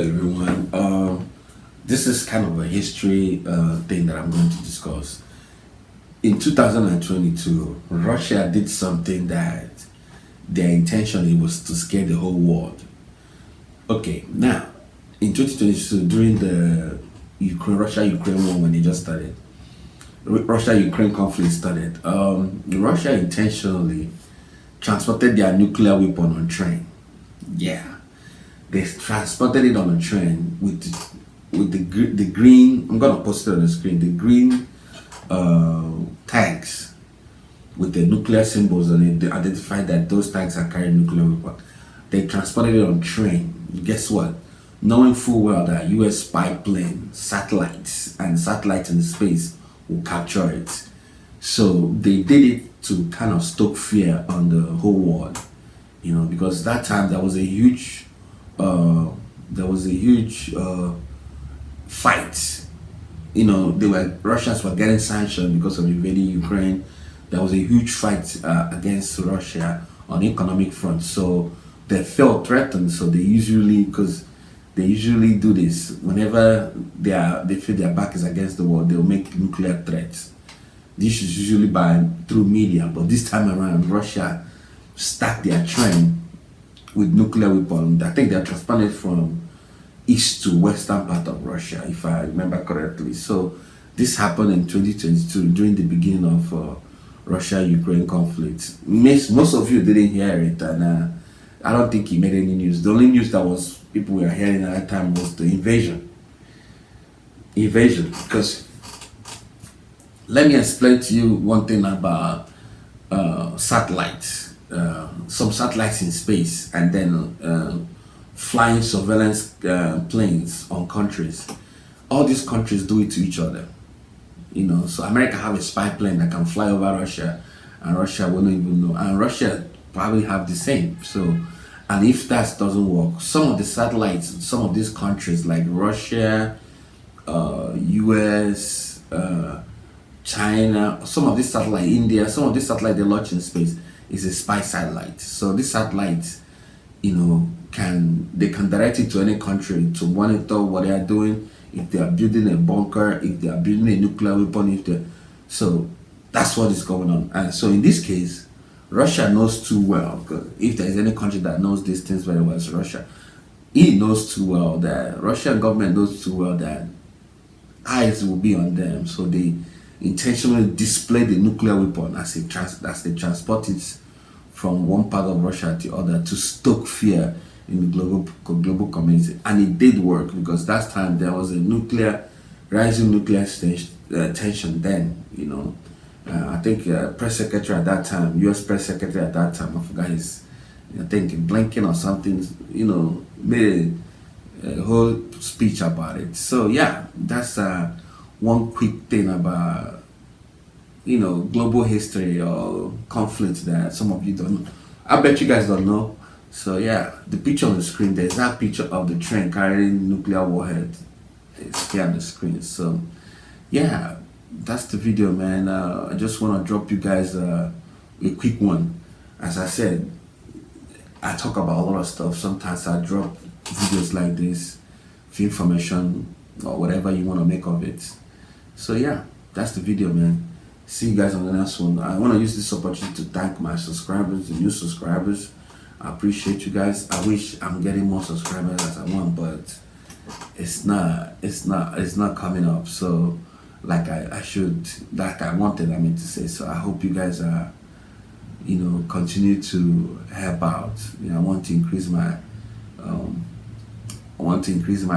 Everyone. This is kind of a history thing that I'm going to discuss. In 2022, Russia did something that their intention it was to scare the whole world. Okay, now in 2022, during the Russia-Ukraine war when it just started, Russia-Ukraine conflict started. Russia intentionally transported their nuclear weapon on train. Yeah, they transported it on a train with the green. I'm gonna post it on the screen. The green tanks with the nuclear symbols on it. They identified that those tanks are carrying nuclear weapon. They transported it on train. Guess what? Knowing full well that U.S. spy plane, satellites in space will capture it. So they did it to kind of stoke fear on the whole world, because that time uh, there was a huge fight. Russians were getting sanctioned because of invading Ukraine. There was a huge fight against Russia on the economic front. So they felt threatened. So because they usually do this whenever they feel their back is against the wall, they'll make nuclear threats. This is usually by through media, but this time around, Russia stacked their train with nuclear weapons. I think they're transplanted from east to western part of Russia, if I remember correctly. So this happened in 2022 during the beginning of Russia-Ukraine conflict. Most of you didn't hear it, and I don't think it made any news. The only news that was people were hearing at that time was the invasion. Because let me explain to you one thing about satellites. Some satellites in space, and then flying surveillance planes on countries. All these countries do it to each other. So America have a spy plane that can fly over Russia, and Russia won't even know. And Russia probably have the same. So, and if that doesn't work, some of the satellites, some of these countries like Russia, US, China, some of these satellite, India, some of these satellite they launch in space is a spy satellite. So these satellites, they can direct it to any country to monitor what they are doing, if they are building a bunker, if they are building a nuclear weapon, so that's what is going on. And so in this case, Russia knows too well, because if there is any country that knows these things very well, it's Russia. He knows too well that Russian government knows too well that eyes will be on them, so they intentionally display the nuclear weapon as they transport it from one part of Russia to the other to stoke fear in the global community. And it did work, because last time there was a rising nuclear tension then. I think press secretary at that time, U.S. press secretary at that time, I forgot I think Blinken or something, made a whole speech about it. So yeah, that's one quick thing about global history or conflict that some of you don't know. I bet you guys don't know. So yeah, the picture on the screen, there's that picture of the train carrying nuclear warhead. It's here on the screen. So yeah, that's the video, man. I just want to drop you guys a quick one. As I said, I talk about a lot of stuff. Sometimes I drop videos like this for information or whatever you want to make of it. So yeah, that's the video, man. See you guys on the next one. I want to use this opportunity to thank my subscribers, the new subscribers. I appreciate you guys. I wish I'm getting more subscribers as I want, but it's not coming up. So like I wanted, to say. So I hope you guys are, continue to help out. I want to increase my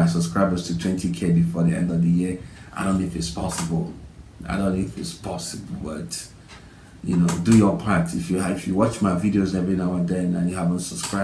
subscribers to 20K before the end of the year. I don't know if it's possible. But do your part. If you watch my videos every now and then and you haven't subscribed,